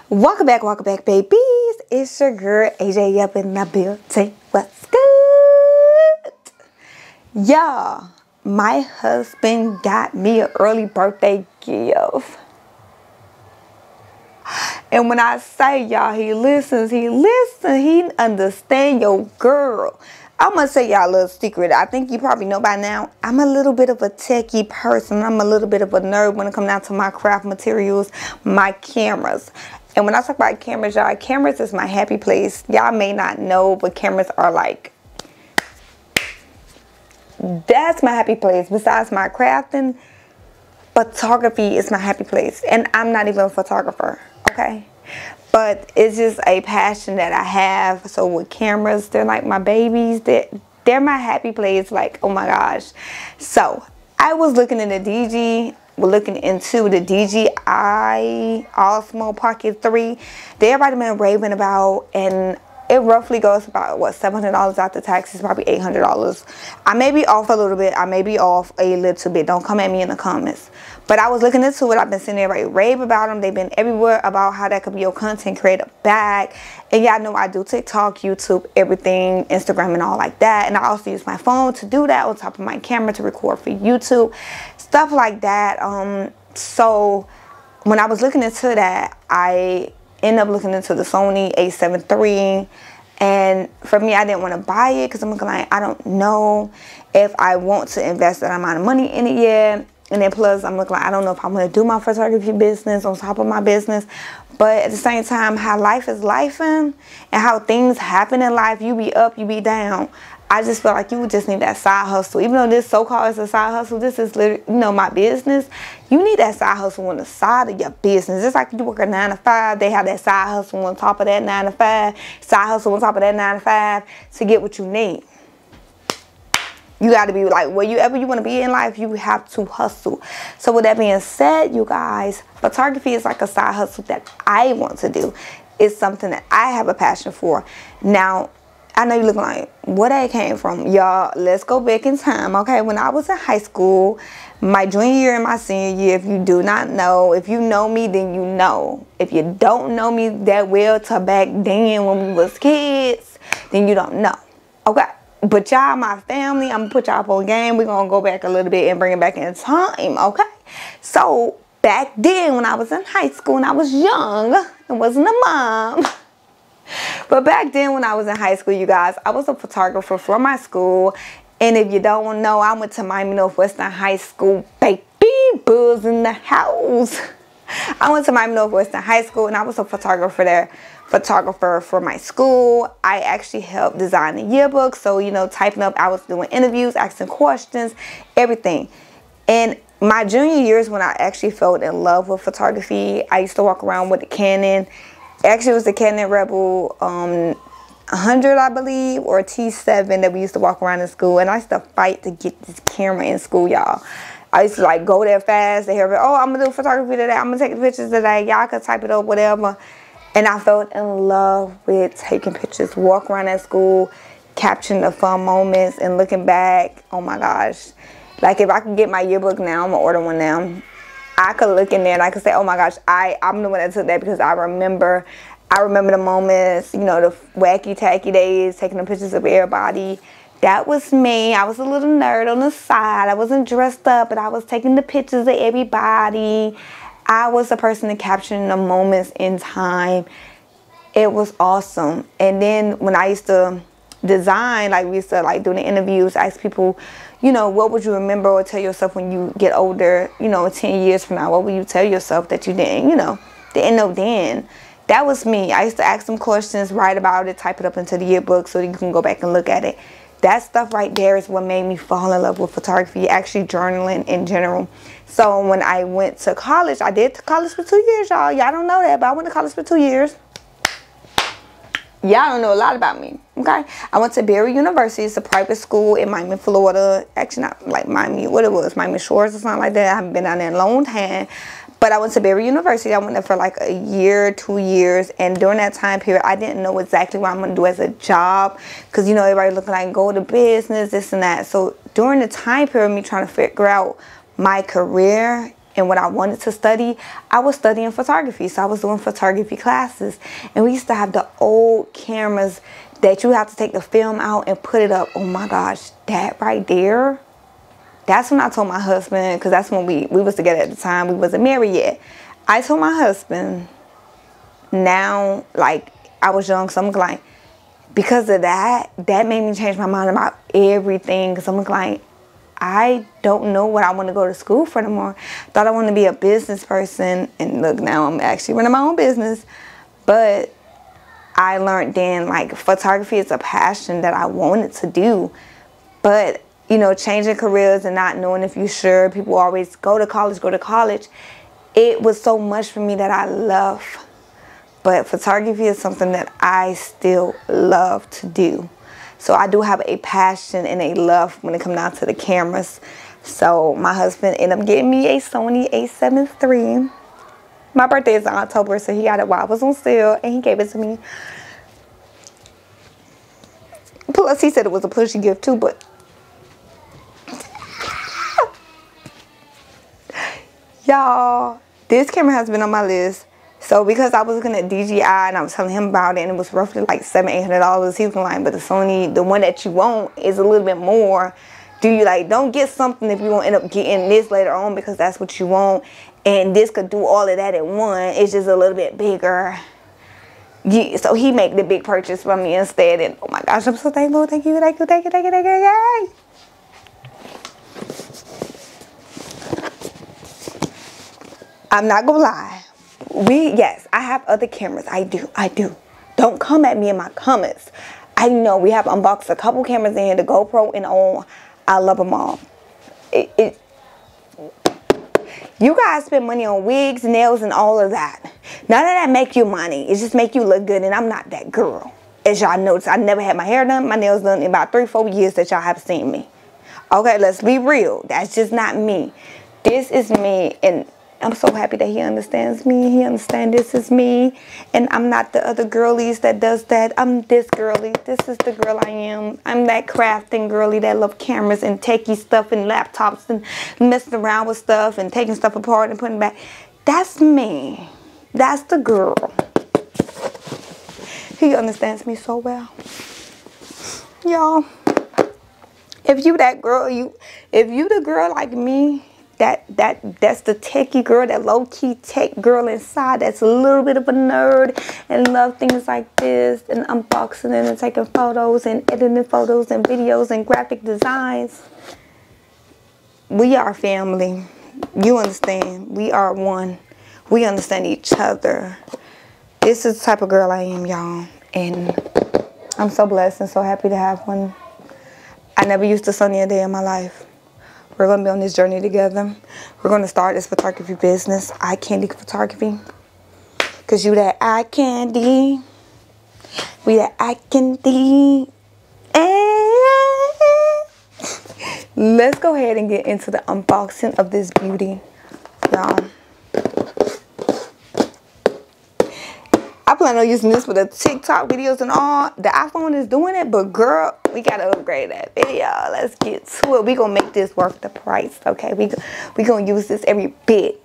Welcome back, babies. It's your girl AJ up in the building. What's good? Y'all, my husband got me an early birthday gift. And when I say y'all, he listens, he understand your girl. I'm gonna say y'all a little secret. I think you probably know by now, I'm a little bit of a techie person. I'm a little bit of a nerd when it comes down to my craft materials, my cameras. And when I talk about cameras, y'all, cameras is my happy place. Y'all may not know, but cameras are like, that's my happy place. Besides my crafting, photography is my happy place. And I'm not even a photographer, okay? But it's just a passion that I have. So with cameras, they're like my babies. They're my happy place. Like, oh my gosh. So I was looking at the DG. We're looking into the DJI Osmo Pocket 3 that everybody been raving about, and it roughly goes about what, $700 after taxes, probably $800. I may be off a little bit. I may be off a little bit. Don't come at me in the comments. But I was looking into it. I've been seeing everybody rave about them. They've been everywhere about how that could be your content creator bag. And y'all know I do TikTok, YouTube, everything, Instagram, and all like that. And I also use my phone to do that on top of my camera to record for YouTube, stuff like that. So when I was looking into that, I ended up looking into the Sony a7 III. And for me, I didn't want to buy it because I'm like, I don't know if I want to invest that amount of money in it yet. And then plus, I'm looking like, I don't know if I'm going to do my photography business on top of my business. But at the same time, how life is lifing and how things happen in life, you be up, you be down. I just feel like you just need that side hustle. Even though this so-called is a side hustle, this is literally, you know, my business. You need that side hustle on the side of your business. Just like you work a 9 to 5, they have that side hustle on top of that 9 to 5, side hustle on top of that 9 to 5 to get what you need. You got to be like, wherever you want to be in life, you have to hustle. So with that being said, you guys, photography is like a side hustle that I want to do. It's something that I have a passion for. Now, I know you're looking like, where that came from? Y'all, let's go back in time, okay? When I was in high school, my junior year and my senior year, if you do not know, if you know me, then you know. If you don't know me that well to back then when we was kids, then you don't know, okay? But y'all, my family, I'm going to put y'all up on game. We're going to go back a little bit and bring it back in time, okay? So, back then when I was in high school and I was young and wasn't a mom. But back then when I was in high school, you guys, I was a photographer for my school. And if you don't know, I went to Miami Northwestern High School. Baby, buzz in the house. I went to Miami Northwestern High School and I was a photographer there. Photographer for my school. I actually helped design the yearbook. So, you know, typing up, I was doing interviews, asking questions, everything. And my junior years when I actually fell in love with photography, I used to walk around with the Canon. Actually, it was the Canon Rebel 100, I believe, or T7 that we used to walk around in school. And I used to fight to get this camera in school, y'all. I used to like go there fast. They hear, oh, I'm going to do photography today. I'm going to take pictures today. Y'all could type it up, whatever. And I fell in love with taking pictures, walk around at school, capturing the fun moments and looking back. Oh my gosh. Like if I could get my yearbook now, I'm going to order one now. I could look in there and I could say, oh my gosh, I'm the one that took that because I remember the moments, you know, the wacky tacky days, taking the pictures of everybody. That was me. I was a little nerd on the side. I wasn't dressed up, but I was taking the pictures of everybody. I was the person that capturing the moments in time. It was awesome. And then when I used to design, like we used to like do the interviews, ask people, you know, what would you remember or tell yourself when you get older, you know, 10 years from now, what would you tell yourself that you didn't, you know, didn't know then? That was me. I used to ask them questions, write about it, type it up into the yearbook so you can go back and look at it. That stuff right there is what made me fall in love with photography, actually journaling in general. So when I went to college, I did college for 2 years, y'all. Y'all don't know that, but I went to college for 2 years. Y'all don't know a lot about me, okay? I went to Berry University. It's a private school in Miami, Florida. Actually, not like Miami, what it was, Miami Shores or something like that. I haven't been down there in a long time. But I went to Berry University. I went there for like a year, 2 years. And during that time period, I didn't know exactly what I'm going to do as a job. Because, you know, everybody looking like go to business, this and that. So during the time period, me trying to figure out my career and what I wanted to study, I was studying photography. So I was doing photography classes. And we used to have the old cameras that you have to take the film out and put it up. Oh my gosh, that right there. That's when I told my husband, because that's when we was together at the time. We wasn't married yet. I told my husband, now, like, I was young, so I'm like, because of that made me change my mind about everything. Because I'm like, I don't know what I want to go to school for anymore. Thought I wanted to be a business person. And look, now I'm actually running my own business. But I learned then, like, photography is a passion that I wanted to do. But, you know, changing careers and not knowing if you're sure. People always go to college. It was so much for me that I love. But photography is something that I still love to do. So I do have a passion and a love when it comes down to the cameras. So my husband ended up getting me a Sony a7 III. My birthday is in October, so he got it while I was on sale, and he gave it to me. Plus, he said it was a pushy gift too, but y'all, this camera has been on my list. So because I was looking at DJI and I was telling him about it, and it was roughly like $700-800, he was like, but the Sony, the one that you want is a little bit more. Do you like, don't get something if you won't end up getting this later on because that's what you want. And this could do all of that at one. It's just a little bit bigger. Yeah, so he made the big purchase from me instead. And oh my gosh, I'm so thankful. Thank you. I'm not gonna lie. Yes, I have other cameras. I do. Don't come at me in my comments. I know we have unboxed a couple cameras in here, the GoPro and all. I love them all. You guys spend money on wigs, nails, and all of that. None of that make you money. It just make you look good, and I'm not that girl. As y'all notice, I never had my hair done, my nails done in about 3-4 years that y'all have seen me. Okay, let's be real. That's just not me. This is me, and I'm so happy that he understands me. He understands this is me, and I'm not the other girlies that does that. I'm this girly. This is the girl I am. I'm that crafting girly that love cameras and techie stuff and laptops and messing around with stuff and taking stuff apart and putting it back. That's me. That's the girl. He understands me so well. Y'all, if you that girl, if you the girl like me, that's the techie girl, that low-key tech girl inside that's a little bit of a nerd and love things like this and unboxing and taking photos and editing photos and videos and graphic designs. We are family. You understand. We are one. We understand each other. This is the type of girl I am, y'all. And I'm so blessed and so happy to have one. I never used to Sony a day in my life. We're going to be on this journey together. We're going to start this photography business, eye candy photography. Because you that eye candy. We that eye candy. Let's go ahead and get into the unboxing of this beauty, y'all. I plan on using this for the TikTok videos and all. The iPhone is doing it, but girl, we gotta upgrade that video. Let's get to it. We gonna make this worth the price, okay? We gonna use this every bit.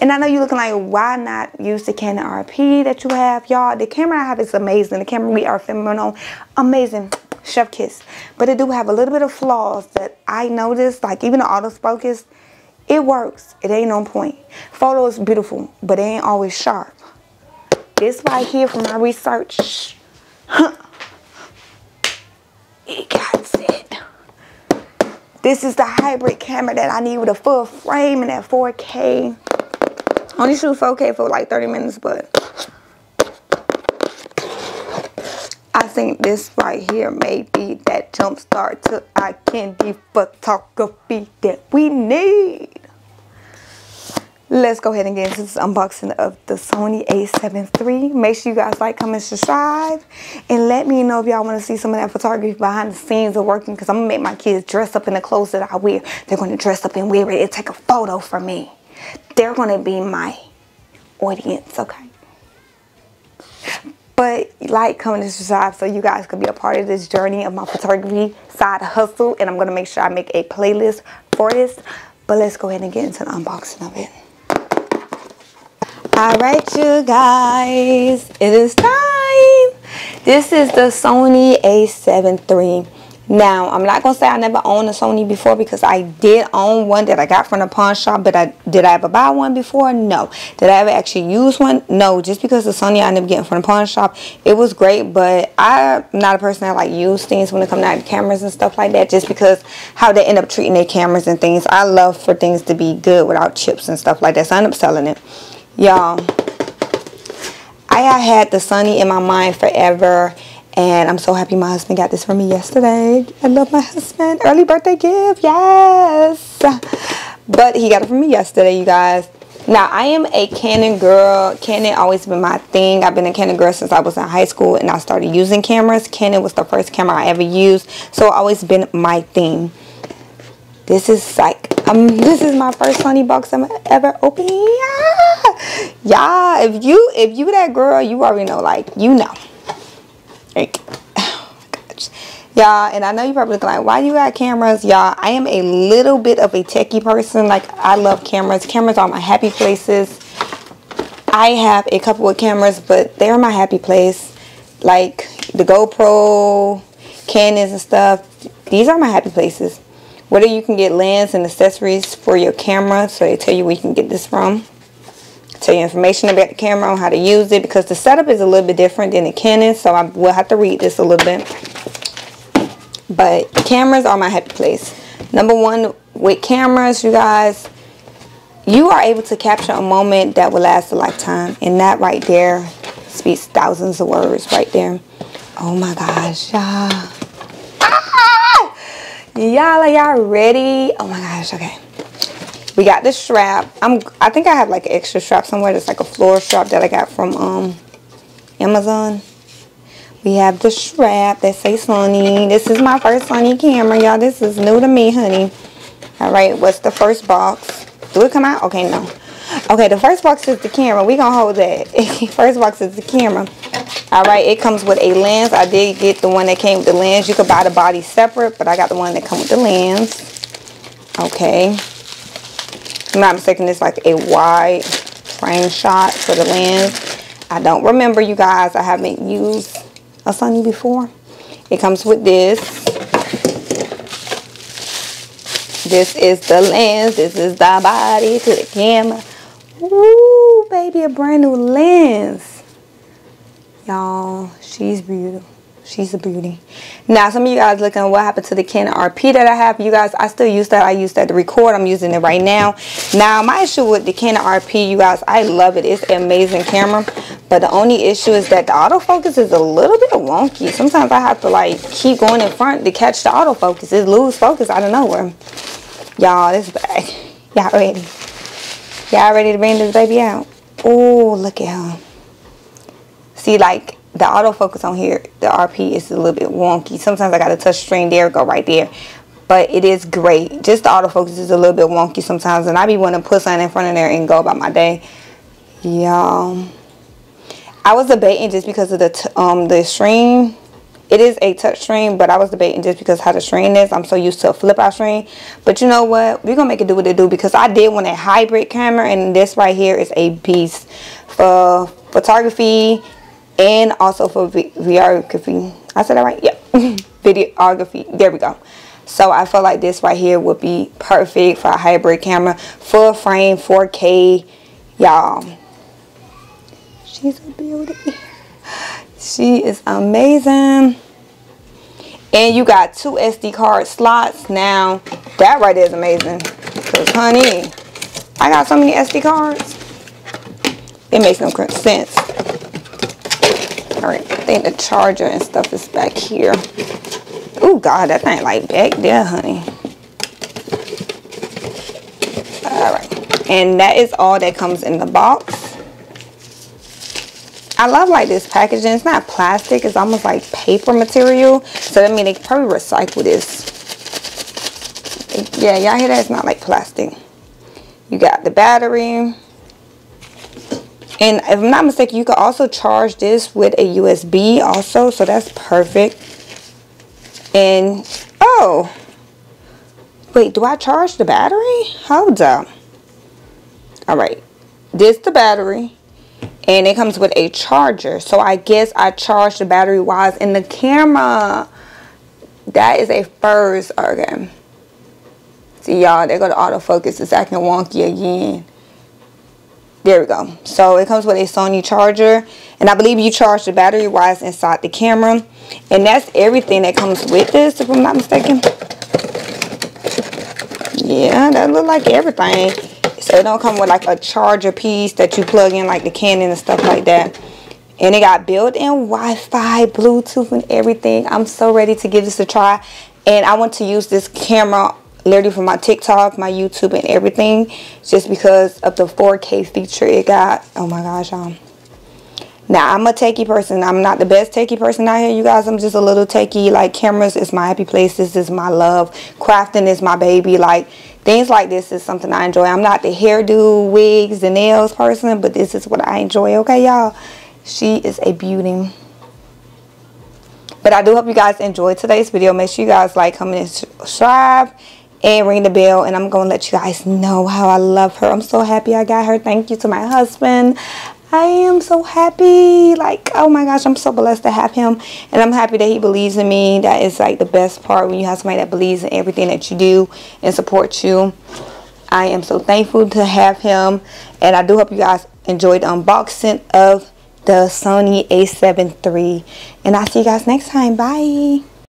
And I know you're looking like, why not use the Canon RP that you have, y'all? The camera I have is amazing. The camera we are filming on, amazing. Chef kiss. But it do have a little bit of flaws that I noticed, like even the autofocus, it works. It ain't on point. Photo is beautiful, but it ain't always sharp. This right here from my research, it got it. This is the hybrid camera that I need with a full frame and that 4K. Only shoot 4K for like 30 minutes, but I think this right here may be that jump start to eye candy photography that we need. Let's go ahead and get into this unboxing of the Sony a7 III. Make sure you guys like, comment, subscribe. And let me know if y'all want to see some of that photography behind the scenes of working. Because I'm going to make my kids dress up in the clothes that I wear. They're going to dress up and wear it and take a photo for me. They're going to be my audience, okay? But like, comment, and subscribe so you guys can be a part of this journey of my photography side hustle. And I'm going to make sure I make a playlist for this. But let's go ahead and get into the unboxing of it. Alright, you guys. It is time. This is the Sony a7 III. Now, I'm not going to say I never owned a Sony before, because I did own one that I got from the pawn shop. But did I ever buy one before? No. Did I ever actually use one? No. Just because the Sony I ended up getting from the pawn shop, it was great. But I'm not a person that like use things when it comes down to cameras and stuff like that, just because how they end up treating their cameras and things. I love for things to be good without chips and stuff like that. So I end up selling it. Y'all, I had the Sony in my mind forever. And I'm so happy my husband got this for me yesterday. I love my husband. Early birthday gift. Yes. But he got it for me yesterday, you guys. Now, I am a Canon girl. Canon always been my thing. I've been a Canon girl since I was in high school and I started using cameras. Canon was the first camera I ever used. So, it's always been my thing. This is like, this is my first Sony box I'm ever opening. Yeah. Yeah. If you that girl, you already know. Like, you know. Oh my gosh, y'all, and I know you probably looking like, why you got cameras? Y'all, I am a little bit of a techie person. Like, I love cameras. Cameras are my happy places. I have a couple of cameras, but they're my happy place. Like the GoPro, Canons and stuff. These are my happy places. Whether you can get lens and accessories for your camera, so they tell you where you can get this from. Tell you information about the camera, on how to use it, because the setup is a little bit different than the Canon, so I will have to read this a little bit. But cameras are my happy place. Number one, with cameras, you guys, you are able to capture a moment that will last a lifetime, and that right there speaks thousands of words right there. Oh my gosh, y'all. Ah! Y'all, are y'all ready? Oh my gosh, okay. We got the strap. I think I have like an extra strap somewhere. That's like a floor strap that I got from Amazon. We have the strap that says Sony. This is my first Sony camera, y'all. This is new to me, honey. Alright, what's the first box? Do it come out? Okay, no. Okay, the first box is the camera. We gonna hold that. First box is the camera. Alright, it comes with a lens. I did get the one that came with the lens. You could buy the body separate, but I got the one that comes with the lens. Okay. I'm not mistaken, it's like a wide frame shot for the lens. I don't remember, you guys. I haven't used a Sony before. It comes with this. This is the lens. This is the body to the camera. Ooh, baby, a brand new lens. Y'all, she's beautiful. She's a beauty. Now, some of you guys looking at what happened to the Canon RP that I have. You guys, I still use that. I use that to record. I'm using it right now. Now, my issue with the Canon RP, you guys, I love it. It's an amazing camera. But the only issue is that the autofocus is a little bit wonky. Sometimes I have to, like, keep going in front to catch the autofocus. It lose focus out of nowhere. Y'all, this bag. Y'all ready? Y'all ready to bring this baby out? Oh, look at her. See, like, the autofocus on here, the RP is a little bit wonky. Sometimes I got to touch screen. There, go right there. But it is great. Just the autofocus is a little bit wonky sometimes. And I be wanting to put something in front of there and go about my day. Y'all, I was debating just because of the screen. It is a touch screen, but I was debating just because how the screen is. I'm so used to a flip out screen. But you know what? We're going to make it do what it do, because I did want a hybrid camera. And this right here is a beast for photography. And also for videography. I said that right? Yep. Videography. There we go. So I feel like this right here would be perfect for a hybrid camera. Full frame, 4K. Y'all. She's a beauty. She is amazing. And you got 2 SD card slots. Now, that right there is amazing. Because, honey, I got so many SD cards. It makes no sense. Alright, I think the charger and stuff is back here. Oh God, that thing like back there, honey. Alright, and that is all that comes in the box. I love like this packaging. It's not plastic, it's almost like paper material. So I mean, they probably recycle this. Yeah, y'all hear that? It's not like plastic. You got the battery. And if I'm not mistaken, you can also charge this with a USB also. So that's perfect. And, oh. Wait, do I charge the battery? Hold up. Alright. This the battery. And it comes with a charger. So I guess I charge the battery while it's in the camera. That is a first. Okay. See y'all, there go the autofocus. It's acting wonky again. There we go. So it comes with a Sony charger. And I believe you charge the battery while it's inside the camera. And that's everything that comes with this, if I'm not mistaken. Yeah, that look like everything. So it don't come with like a charger piece that you plug in like the Canon and stuff like that. And it got built-in Wi-Fi, Bluetooth, and everything. I'm so ready to give this a try. And I want to use this camera literally for my TikTok, my YouTube, and everything. Just because of the 4K feature it got. Oh my gosh, y'all. Now, I'm a techie person. I'm not the best techie person out here, you guys. I'm just a little techie. Like, cameras is my happy place. This is my love. Crafting is my baby. Like, things like this is something I enjoy. I'm not the hairdo, wigs, and nails person, but this is what I enjoy. Okay, y'all? She is a beauty. But I do hope you guys enjoyed today's video. Make sure you guys like, comment, and subscribe. And ring the bell. And I'm going to let you guys know how I love her. I'm so happy I got her. Thank you to my husband. I am so happy. Like, oh my gosh, I'm so blessed to have him. And I'm happy that he believes in me. That is like the best part, when you have somebody that believes in everything that you do and supports you. I am so thankful to have him. And I do hope you guys enjoyed the unboxing of the Sony a7 III. And I'll see you guys next time. Bye.